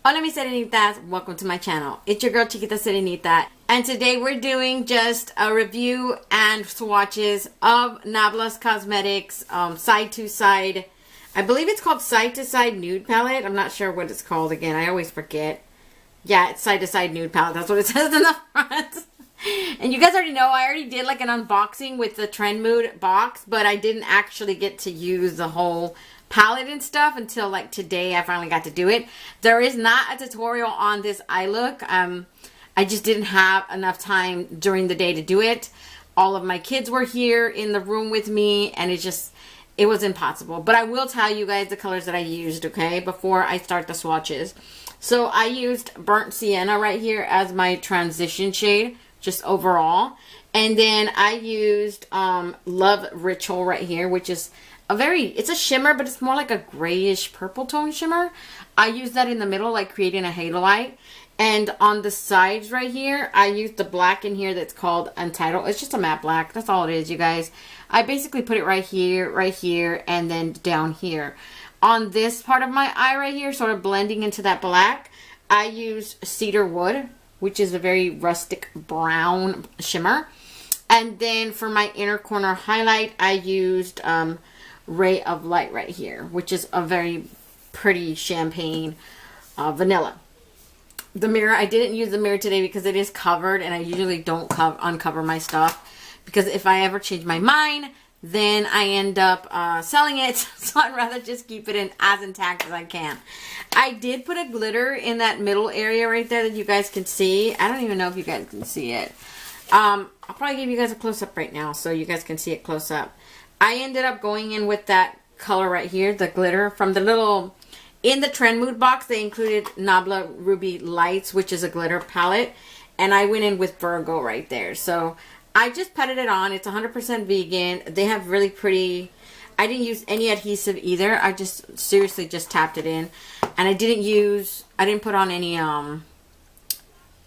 Hola mis serenitas, welcome to my channel. It's your girl Chiquita Serenita, and today we're doing just a review and swatches of Nabla's Cosmetics side to side. I believe it's called side to side nude palette. I'm not sure what it's called again. I always forget. Yeah, it's side to side nude palette. That's what it says in the front. And you guys already know I already did like an unboxing with the Trend Mood box, but I didn't actually get to use the whole palette and stuff until like today. I finally got to do it. There is not a tutorial on this eye look. I just didn't have enough time during the day to do it. All of my kids were here in the room with me, and it was impossible. But I will tell you guys the colors that I used, okay, before I start the swatches. So I used Burnt Sienna right here as my transition shade, just overall. And then I used Love Ritual right here, which is it's a shimmer, but it's more like a grayish purple tone shimmer. I use that in the middle, like creating a halo light. And on the sides right here, I used the black in here that's called Untitled. It's just a matte black. That's all it is, you guys. I basically put it right here, and then down here. On this part of my eye right here, sort of blending into that black, I used Cedar Wood, which is a very rustic brown shimmer. And then for my inner corner highlight, I used Ray of Light right here, which is a very pretty champagne vanilla. The mirror, I didn't use the mirror today because it is covered, and I usually don't uncover my stuff because if I ever change my mind, then I end up selling it. So I'd rather just keep it in as intact as I can. I did put a glitter in that middle area right there that you guys can see. I don't even know if you guys can see it. I'll probably give you guys a close-up right now so you guys can see it close up. I ended up going in with that color right here, the glitter from the little, in the Trend Mood box, they included Nabla Ruby Lights, which is a glitter palette. And I went in with Virgo right there. So I just patted it on. It's 100% vegan. They have really pretty, I didn't use any adhesive either. I just seriously just tapped it in. And I didn't put on any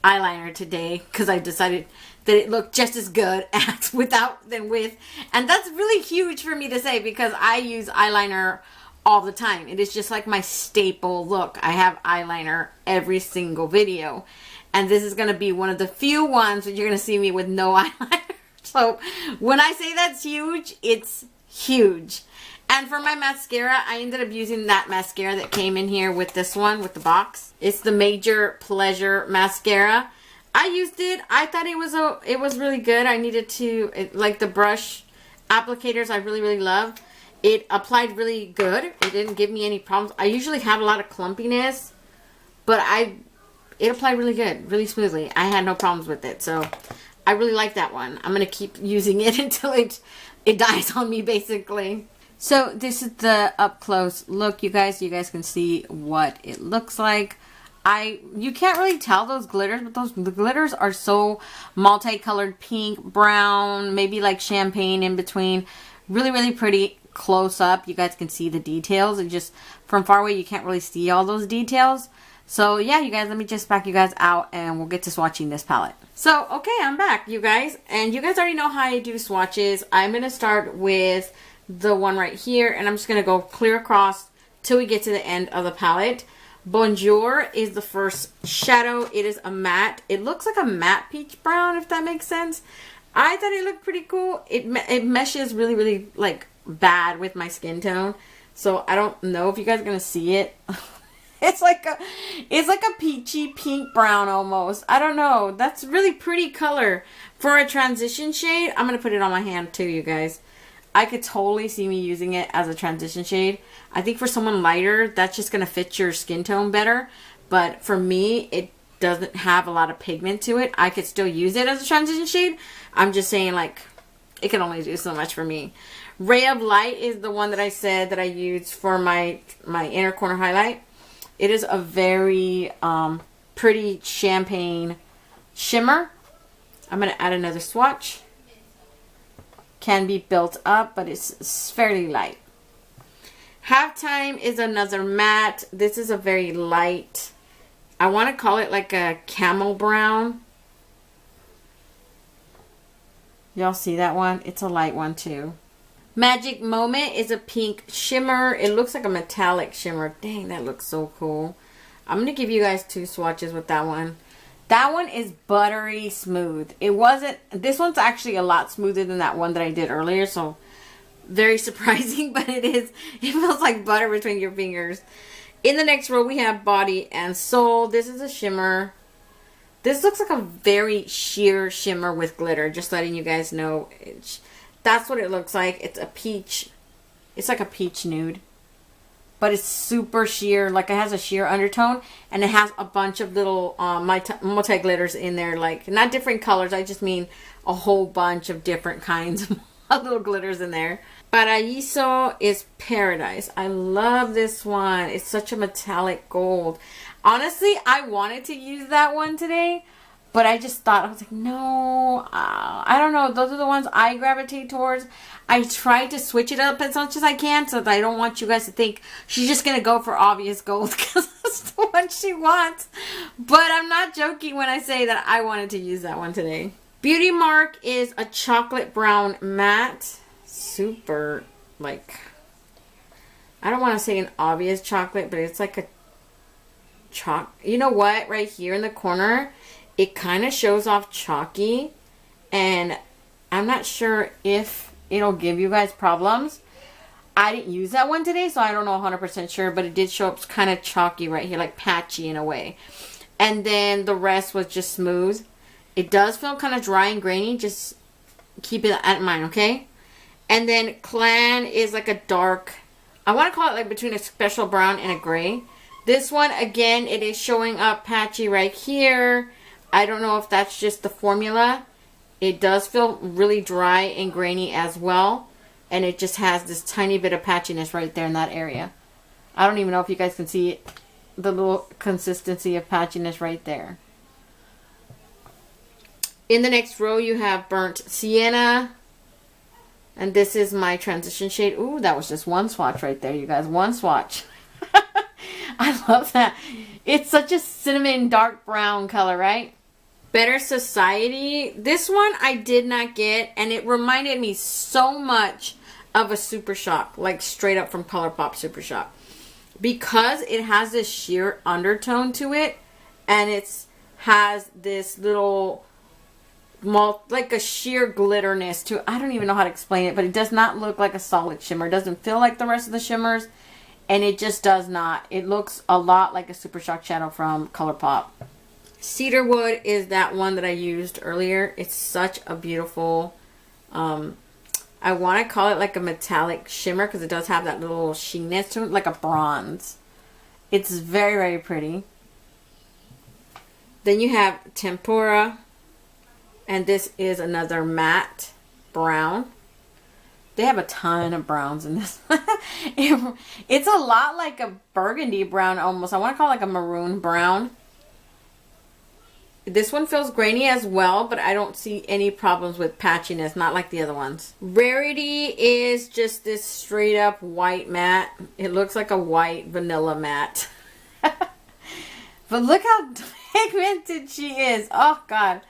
eyeliner today because I decided that it looked just as good as without than with. And that's really huge for me to say because I use eyeliner all the time. It is just like my staple look. I have eyeliner every single video. And this is going to be one of the few ones that you're going to see me with no eyeliner. So when I say that's huge, it's huge. And for my mascara, I ended up using that mascara that came in here with this one, with the box. It's the Major Pleasure Mascara. I used it. I thought it was really good. I needed to, like the brush applicators, I really love. It applied really good. It didn't give me any problems. I usually have a lot of clumpiness, but it applied really good, really smoothly. I had no problems with it. So I really like that one. I'm going to keep using it until it dies on me, basically. So this is the up close look, you guys. You guys can see what it looks like. You can't really tell those glitters, but the glitters are so multicolored, pink, brown, maybe like champagne in between. Really pretty close up. You guys can see the details, and just from far away you can't really see all those details. So yeah, you guys, let me just back you guys out and we'll get to swatching this palette. So okay, I'm back, you guys, and you guys already know how I do swatches. I'm going to start with the one right here, and I'm just going to go clear across till we get to the end of the palette. Bonjour is the first shadow. It is a matte. It looks like a matte peach brown, if that makes sense. I thought it looked pretty cool. It meshes really like bad with my skin tone. So I don't know if you guys are going to see it. It's like a peachy pink brown almost. I don't know. That's really pretty color for a transition shade. I'm going to put it on my hand too, you guys. I could totally see me using it as a transition shade. I think for someone lighter, that's just going to fit your skin tone better. But for me, it doesn't have a lot of pigment to it. I could still use it as a transition shade. I'm just saying, like, it can only do so much for me. Ray of Light is the one that I said that I used for my inner corner highlight. It is a very pretty champagne shimmer. I'm going to add another swatch. Can be built up, but it's fairly light. Halftime is another matte. This is a very light, I want to call it like a camel brown. Y'all see that one? It's a light one too. Magic Moment is a pink shimmer. It looks like a metallic shimmer. Dang, that looks so cool. I'm going to give you guys 2 swatches with that one. That one is buttery smooth. It wasn't, this one's actually a lot smoother than that one that I did earlier, so very surprising, but it feels like butter between your fingers. In the next row, we have Body and Soul. This is a shimmer. This looks like a very sheer shimmer with glitter, just letting you guys know. That's what it looks like. It's a peach. It's like a peach nude. But it's super sheer, like it has a sheer undertone, and it has a bunch of little multi-glitters in there, like not different colors, I just mean a whole bunch of different kinds of little glitters in there. Paraíso is Paradise. I love this one. It's such a metallic gold. Honestly, I wanted to use that one today, but I just thought, I was like, no, I don't know. Those are the ones I gravitate towards. I tried to switch it up as much as I can so that I don't want you guys to think she's just going to go for obvious gold because that's the one she wants. But I'm not joking when I say that I wanted to use that one today. Beauty Mark is a chocolate brown matte. Super, like, I don't want to say an obvious chocolate, but it's like a you know what? Right here in the corner, it kind of shows off chalky, and I'm not sure if it'll give you guys problems. I didn't use that one today, so I don't know 100% sure, but it did show up kind of chalky right here, like patchy in a way. And then the rest was just smooth. It does feel kind of dry and grainy. Just keep it in mind, okay? And then Clan is like a dark, I want to call it like between a special brown and a gray. This one, again, it is showing up patchy right here. I don't know if that's just the formula. It does feel really dry and grainy as well. And it just has this tiny bit of patchiness right there in that area. I don't even know if you guys can see it, the little consistency of patchiness right there. In the next row, you have Burnt Sienna. And this is my transition shade. Ooh, that was just one swatch right there, you guys. One swatch. I love that. It's such a cinnamon dark brown color, right? Better Society. This one I did not get, and it reminded me so much of a Super Shock, like straight up from ColourPop Super Shock. Because it has this sheer undertone to it, and it has this little like a sheer glitterness to it. I don't even know how to explain it, but it does not look like a solid shimmer. It doesn't feel like the rest of the shimmers, and it just does not. It looks a lot like a Super Shock shadow from ColourPop. Cedarwood is that one that I used earlier. It's such a beautiful, I want to call it like a metallic shimmer because it does have that little sheenness to it, like a bronze. It's very, very pretty. Then you have Tempura. And this is another matte brown. They have a ton of browns in this. It's a lot like a burgundy brown almost. I want to call it like a maroon brown. This one feels grainy as well, but I don't see any problems with patchiness, not like the other ones. Rarity is just this straight up white matte. It looks like a white vanilla matte. But look how pigmented she is. Oh, God.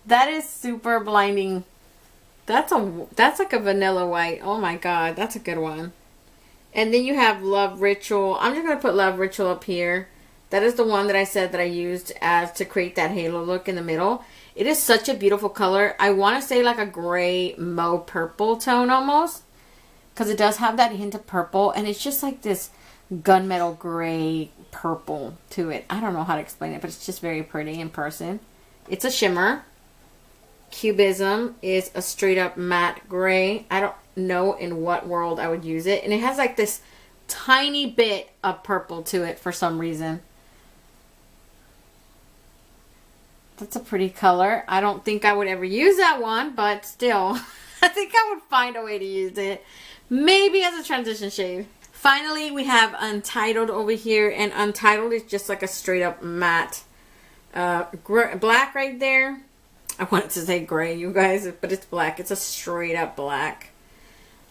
That is super blinding. That's like a vanilla white. Oh my God, that's a good one. And then you have Love Ritual. I'm just going to put Love Ritual up here. That is the one that I said that I used as to create that halo look in the middle. It is such a beautiful color. I want to say like a gray mauve purple tone almost. Because it does have that hint of purple. And it's just like this gunmetal gray purple to it. I don't know how to explain it, but it's just very pretty in person. It's a shimmer. Cubism is a straight up matte gray. I don't know in what world I would use it. And it has like this tiny bit of purple to it for some reason. That's a pretty color. I don't think I would ever use that one, but still, I think I would find a way to use it. Maybe as a transition shade. Finally, we have Untitled over here. And Untitled is just like a straight up matte black right there. I wanted to say gray, you guys, but it's black. It's a straight up black.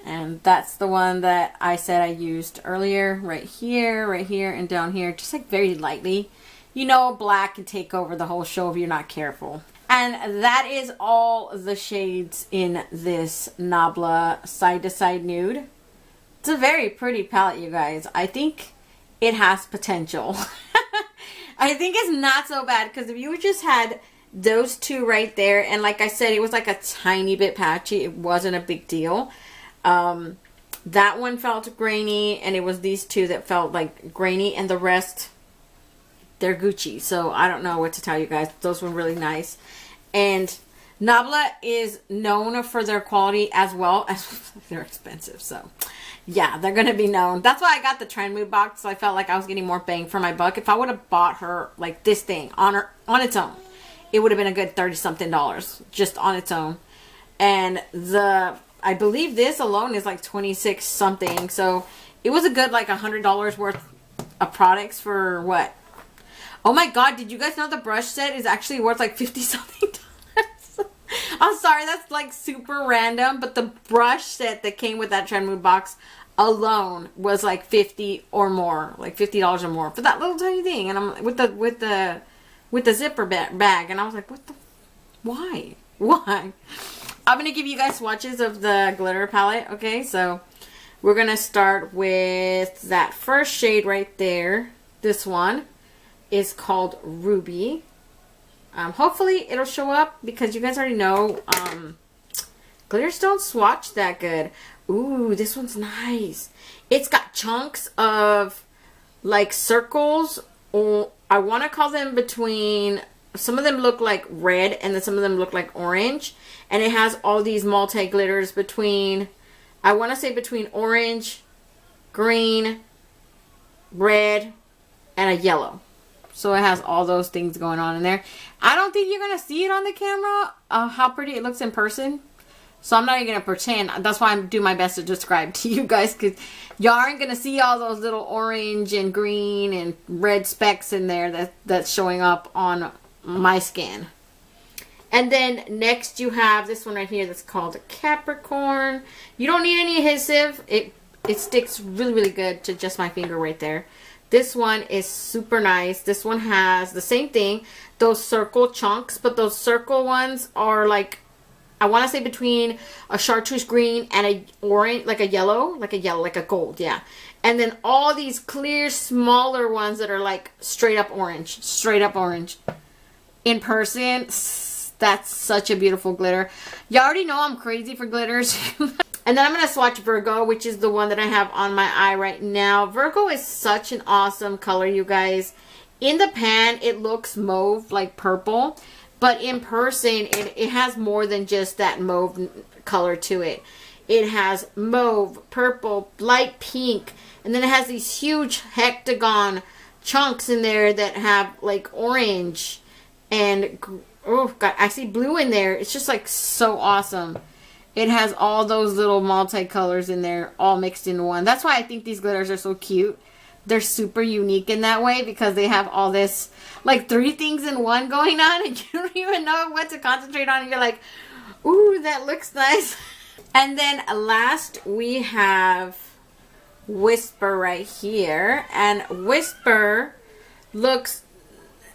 And that's the one that I said I used earlier. Right here, and down here. Just like very lightly. You know, black can take over the whole show if you're not careful. And that is all the shades in this Nabla Side to Side Nude. It's a very pretty palette, you guys. I think it has potential. I think it's not so bad because if you just had those two right there, and like I said, it was like a tiny bit patchy. It wasn't a big deal. That one felt grainy, and it was these two that felt like grainy, and the rest, they're Gucci. So I don't know what to tell you guys. Those were really nice. And Nabla is known for their quality as well as they're expensive. So yeah, they're going to be known. That's why I got the Trend Mood box. So I felt like I was getting more bang for my buck. If I would have bought her like this thing on its own, it would have been a good $30-something just on its own. And I believe this alone is like 26 something. So it was a good like $100 worth of products for what? Oh my God, did you guys know the brush set is actually worth like 50 something dollars? I'm sorry, that's like super random, but the brush set that came with that Trend Mood box alone was like 50 or more, like $50 or more for that little tiny thing. And I'm with the zipper bag, and I was like, why? I'm going to give you guys swatches of the glitter palette. Okay, so we're going to start with that first shade right there. This one is called Ruby. Hopefully it'll show up because you guys already know glitters don't swatch that good. Ooh, this one's nice. It's got chunks of like circles, or I want to call them between, some of them look like red and then some of them look like orange. And it has all these multi-glitters between, I want to say between orange, green, red, and a yellow. So it has all those things going on in there. I don't think you're going to see it on the camera, how pretty it looks in person. So I'm not even going to pretend. That's why I'm doing my best to describe to you guys, because y'all aren't going to see all those little orange and green and red specks in there that's showing up on my skin. And then next you have this one right here that's called Capricorn. You don't need any adhesive. It sticks really, really good to just my finger right there. This one is super nice. This one has the same thing, those circle chunks, but those circle ones are like, I want to say between a chartreuse green and a orange, like a yellow, like a gold, yeah. And then all these clear, smaller ones that are like straight up orange. In person, that's such a beautiful glitter. You already know I'm crazy for glitters. And then I'm going to swatch Virgo, which is the one that I have on my eye right now. Virgo is such an awesome color, you guys. In the pan, it looks mauve, like purple. But in person, it has more than just that mauve color to it. It has mauve, purple, light pink. And then it has these huge hectagon chunks in there that have like orange. And, oh God, I see blue in there. It's just like so awesome. It has all those little multicolors in there all mixed into one. That's why I think these glitters are so cute. They're super unique in that way because they have all this, like 3 things in one going on, and you don't even know what to concentrate on. And you're like, ooh, that looks nice. And then last we have Whisper right here. And Whisper looks,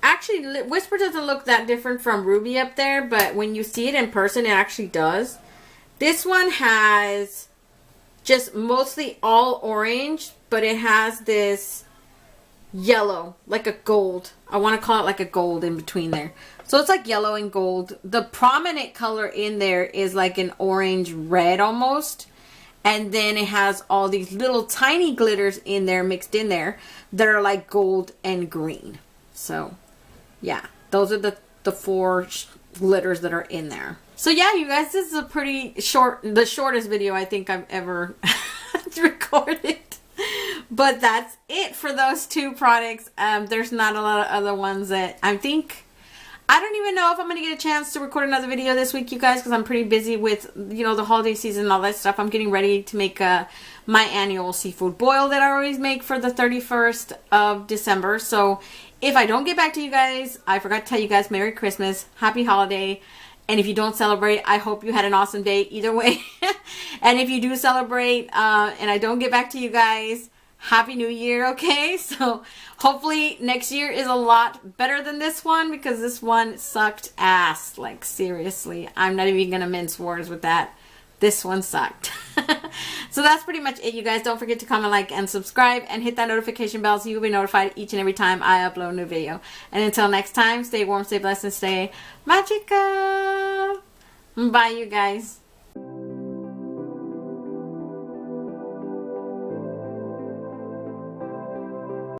actually Whisper doesn't look that different from Ruby up there, but when you see it in person, it actually does. This one has just mostly all orange, but it has this yellow, like a gold. I want to call it like a gold in between there. So it's like yellow and gold. The prominent color in there is like an orange red almost. And then it has all these little tiny glitters in there, mixed in there, that are like gold and green. So yeah, those are the 4 glitters that are in there. So yeah, you guys, this is a pretty short, the shortest video I think I've ever recorded. But that's it for those 2 products. There's not a lot of other ones that I think, I don't even know if I'm going to get a chance to record another video this week, you guys, because I'm pretty busy with, you know, the holiday season and all that stuff. I'm getting ready to make my annual seafood boil that I always make for the 31st of December. So if I don't get back to you guys, I forgot to tell you guys Merry Christmas, Happy Holiday. And if you don't celebrate, I hope you had an awesome day either way. And if you do celebrate and I don't get back to you guys, Happy New Year, okay? So hopefully next year is a lot better than this one, because this one sucked ass. Like seriously, I'm not even going to mince words with that. this one sucked. So that's pretty much it, you guys. Don't forget to comment, like, and subscribe, and hit that notification bell so you'll be notified each and every time I upload a new video. And until next time, stay warm, stay blessed, and stay magical. Bye, you guys.